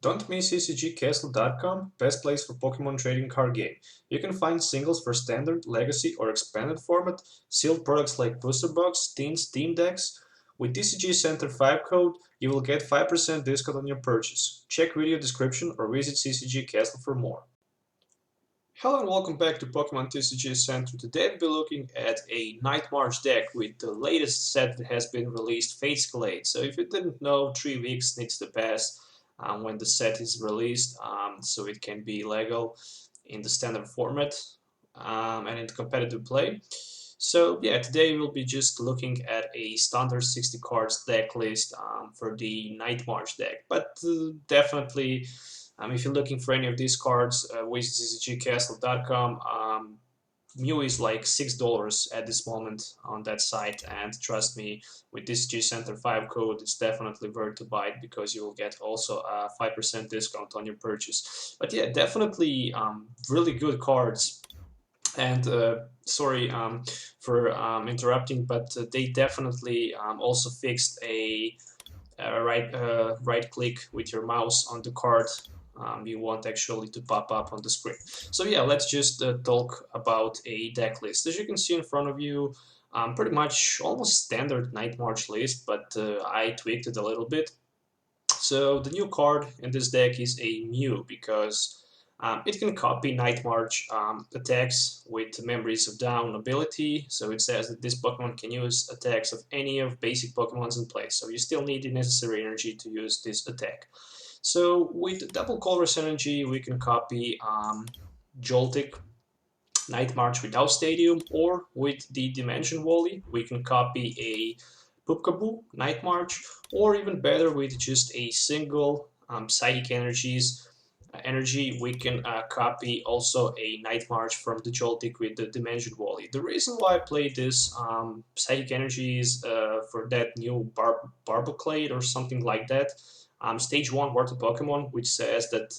Don't miss TCG best place for Pokemon trading card game. You can find singles for standard, legacy, or expanded format, sealed products like booster box, teams, team decks. With TCG Center 5 code, you will get 5% discount on your purchase. Check video description or visit CCG Castle for more. Hello and welcome back to Pokemon TCG Center. Today we'll be looking at a Night March deck with the latest set that has been released, Fate's Glade. So if you didn't know, 3 weeks needs to pass when the set is released, so it can be legal in the standard format and in competitive play. So yeah, today we'll be just looking at a standard 60 cards deck list for the Night March deck, but definitely if you're looking for any of these cards, visit ccgcastle.com. Mew is like $6 at this moment on that site, and trust me, with this G Center 5 code, it's definitely worth to buy it because you will get also a 5% discount on your purchase. But yeah, definitely really good cards. And sorry for interrupting, but they definitely also fixed a right click with your mouse on the card. You want actually to pop up on the screen. So yeah, let's just talk about a deck list. As you can see in front of you, pretty much almost standard Night March list, but I tweaked it a little bit. So the new card in this deck is a Mew because it can copy Night March attacks with Memories of Down ability. So it says that this Pokemon can use attacks of any of basic Pokemons in play. So you still need the necessary energy to use this attack. So with double Colress energy, we can copy Joltik Night March without Stadium, or with the Dimension Wally, we can copy a Pupkaboo Night March, or even better, with just a single Psychic energy, we can copy also a Night March from the Joltik with the Dimension Wally. The reason why I played this Psychic energy is for that new Barboclade or something like that. Stage 1 Water Pokemon, which says that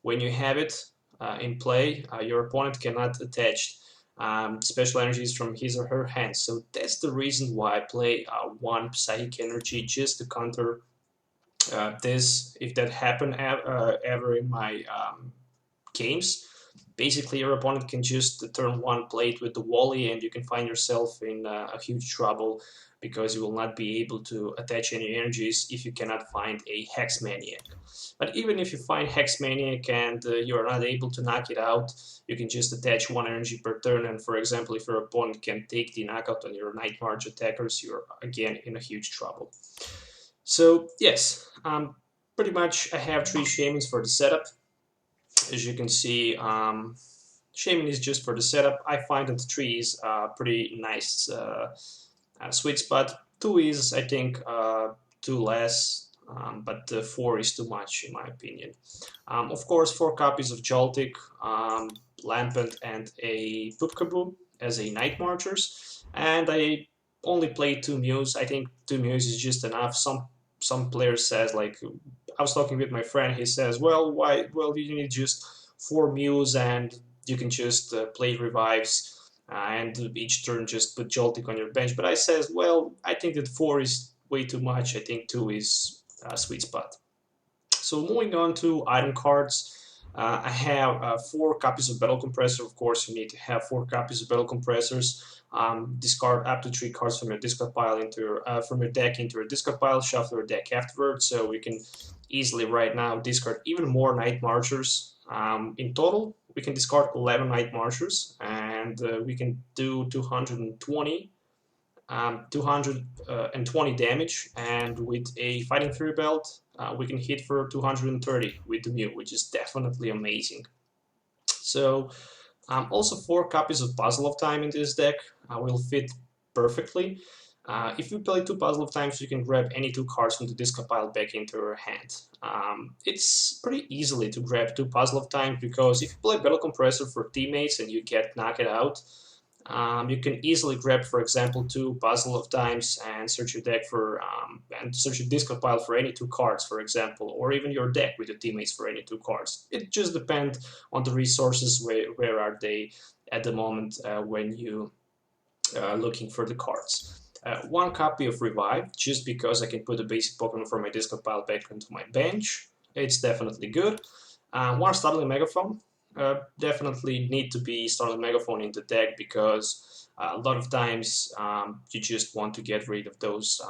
when you have it in play, your opponent cannot attach special energies from his or her hands. So that's the reason why I play one Psychic Energy, just to counter this if that happen ever in my games. Basically, your opponent can just turn one plate with the Wally, and you can find yourself in a huge trouble because you will not be able to attach any energies if you cannot find a Hex Maniac. But even if you find Hex Maniac and you are not able to knock it out, you can just attach one energy per turn, and for example, if your opponent can take the knockout on your Night March attackers, you're again in a huge trouble. So yes, pretty much I have 3 Shamans for the setup. As you can see, Shaman is just for the setup. I find that 3 is a pretty nice sweet spot. 2 is, I think, too less, but 4 is too much in my opinion. Of course, 4 copies of Joltik, Lampent, and a Pupkaboo as a Night Marchers, and I only played 2 Mews. I think 2 Mews is just enough. Some players says, like, I was talking with my friend, he says, well, why? Well, you need just 4 Mews and you can just play revives and each turn just put Joltik on your bench. But I says, well, I think that 4 is way too much. I think 2 is a sweet spot. So moving on to item cards, I have 4 copies of Battle Compressor. Of course, you need to have 4 copies of Battle Compressors. Discard up to 3 cards from your discard pile from your deck into your discard pile. Shuffle your deck afterwards. So we can easily right now discard even more Night Marchers. In total, we can discard 11 Night Marchers, and we can do 220 damage, and with a Fighting Fury Belt, we can hit for 230 with the Mew, which is definitely amazing. So also 4 copies of Puzzle of Time in this deck will fit perfectly. If you play 2 Puzzle of Times, you can grab any 2 cards from the discard pile back into your hand. It's pretty easily to grab 2 Puzzle of Times because if you play Battle Compressor for teammates and you get knocked out, you can easily grab, for example, 2 Puzzle of Times and search your deck for and search your discard pile for any 2 cards, for example, or even your deck with your teammates for any 2 cards. It just depends on the resources where are they at the moment when you are looking for the cards. 1 copy of Revive, just because I can put a basic Pokemon from my discard pile back onto my bench. it's definitely good. One Startling Megaphone. Definitely need to be Startling Megaphone in the deck because a lot of times you just want to get rid of those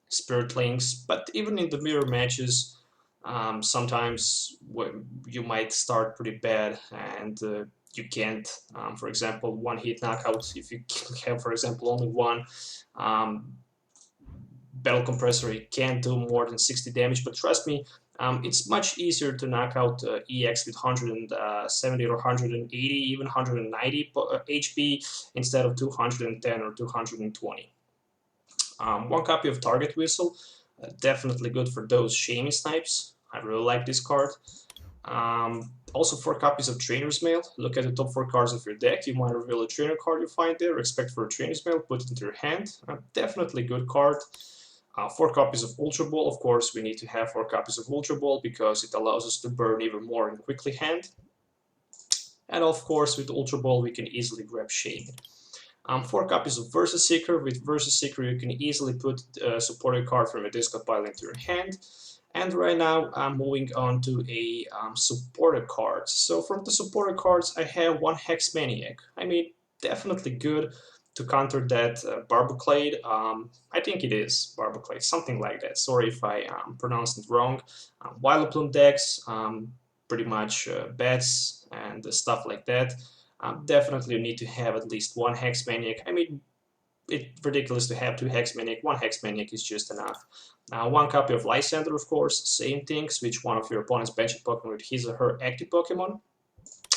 Spiritlings. But even in the mirror matches, sometimes you might start pretty bad and you can't, for example, one hit knockout. If you have, for example, only one Battle Compressor, it can't do more than 60 damage. But trust me, it's much easier to knock out EX with 170 or 180, even 190 HP instead of 210 or 220. One copy of Target Whistle, definitely good for those shaming snipes. I really like this card. Also 4 copies of Trainer's Mail. Look at the top 4 cards of your deck. You might reveal a trainer card you find there, expect for a Trainer's Mail, put it into your hand. Definitely good card. 4 copies of Ultra Ball. Of course, we need to have 4 copies of Ultra Ball because it allows us to burn even more in Quickly Hand. And of course, with Ultra Ball, we can easily grab Shade. 4 copies of Versus Seeker. With Versus Seeker, you can easily put a supported card from a discard pile into your hand. And right now, I'm moving on to a supported cards. So from the supported cards, I have 1 Hex Maniac. I mean, definitely good to counter that Barboclade. I think it is Barboclade, something like that. Sorry if I pronounced it wrong. Vileplume decks, pretty much bats and stuff like that. Definitely you need to have at least 1 Hex Maniac. I mean, it's ridiculous to have 2 Hex Maniac. 1 Hex Maniac is just enough. 1 copy of Lysander, of course, same thing. Switch one of your opponent's bench Pokemon with his or her active Pokemon.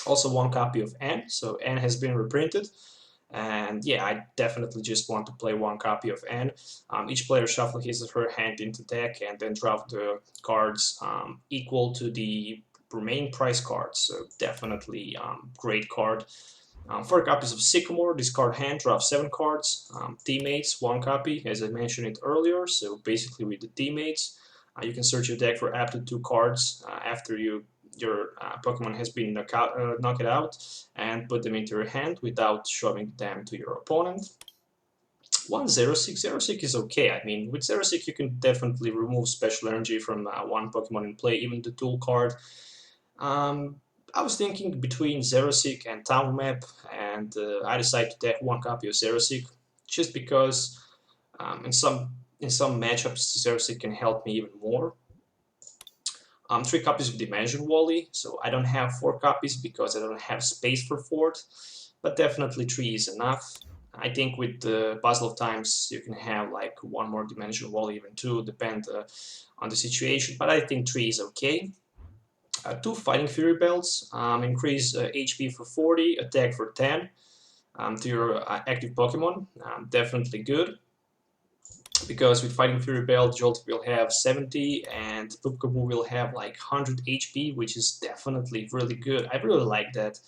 Also 1 copy of N, so N has been reprinted. And yeah, I definitely just want to play 1 copy of N. Each player shuffle his or her hand into deck and then drop the cards equal to the remaining price cards. So definitely great card. 4 copies of Sycamore, discard hand, draw 7 cards. Teammates, 1 copy, as I mentioned it earlier. So basically with the teammates, you can search your deck for up to 2 cards after your Pokemon has been knocked out and put them into your hand without showing them to your opponent. 1 Xerosic. Xerosic is okay. I mean, with Xerosic you can definitely remove special energy from 1 Pokemon in play, even the tool card. I was thinking between Xerosic and Town Map, and I decided to take 1 copy of Xerosic just because in some matchups Xerosic can help me even more. 3 copies of Dimension Wally, so I don't have 4 copies because I don't have space for 4th, but definitely 3 is enough. I think with the Puzzle of Times you can have like 1 more Dimension Wally, even 2, depend on the situation, but I think 3 is okay. 2 Fighting Fury Belts, increase HP for 40, attack for 10 to your active Pokemon, definitely good. Because with Fighting Fury Belt, Jolt will have 70 and Pupkaboo will have like 100 HP, which is definitely really good. I really like that.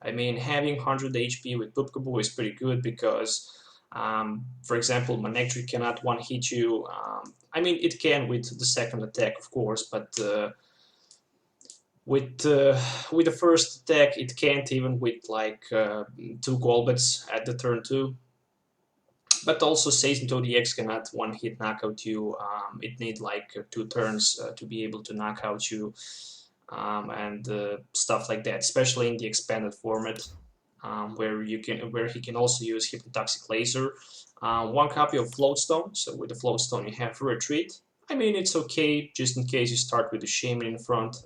I mean, having 100 HP with Pupkaboo is pretty good because, for example, Manectric cannot one-hit you. I mean, it can with the second attack, of course, but with the first attack, it can't even with like 2 Golbats at the turn 2. But also Seismitoad EX cannot one-hit knockout you. It needs like 2 turns to be able to knock out you, and stuff like that. Especially in the expanded format, where he can also use Hypnotoxic Laser. 1 copy of Floatstone. So with the Floatstone, you have Retreat. I mean, it's okay just in case you start with the Shaman in front.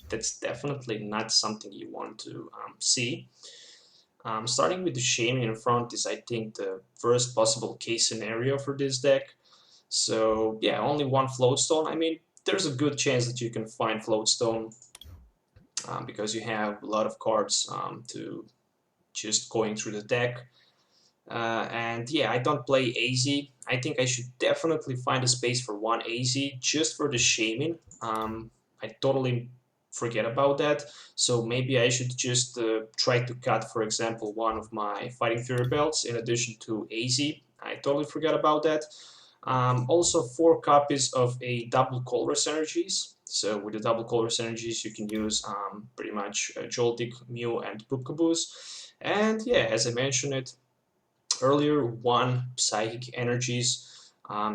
That's definitely not something you want to see. Starting with the Shaman in front is, I think, the first possible case scenario for this deck. So yeah, only 1 Floatstone. I mean, there's a good chance that you can find Floatstone because you have a lot of cards to just going through the deck. And yeah, I don't play AZ. I think I should definitely find a space for 1 AZ just for the Shaman. I totally forget about that, so maybe I should just try to cut, for example, 1 of my Fighting Fury Belts in addition to AZ. I totally forgot about that. Also 4 copies of a double Colress Energies. So with the double Colress Energies you can use pretty much Joltik, Mew and Pupkaboos. And yeah, as I mentioned it earlier, 1 Psychic Energies.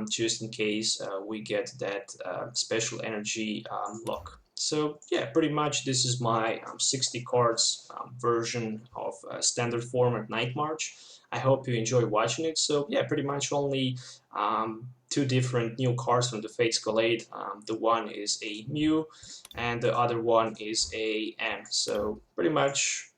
just in case we get that special energy lock. So yeah, pretty much this is my 60 cards version of standard format Night March. I hope you enjoy watching it. So yeah, pretty much only two different new cards from the Fates Collate. The one is a Mew and the other one is a M. So pretty much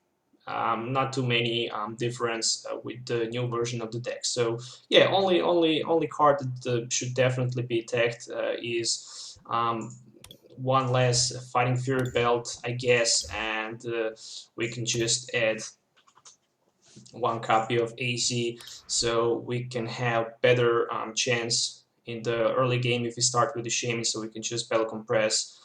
not too many difference with the new version of the deck. So yeah, only card that should definitely be tagged is one less Fighting Fury belt, I guess, and we can just add one copy of AZ, so we can have better chance in the early game if we start with the Shaman, so we can just battle compress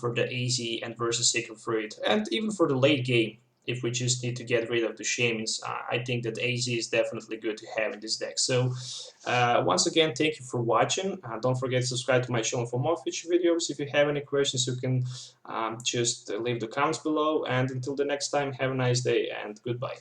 for the AZ and versus Sacred Fruit, and even for the late game if we just need to get rid of the Shamans. I think that AZ is definitely good to have in this deck. So once again, thank you for watching. Don't forget to subscribe to my channel for more future videos. If you have any questions, you can just leave the comments below, and until the next time, have a nice day and goodbye.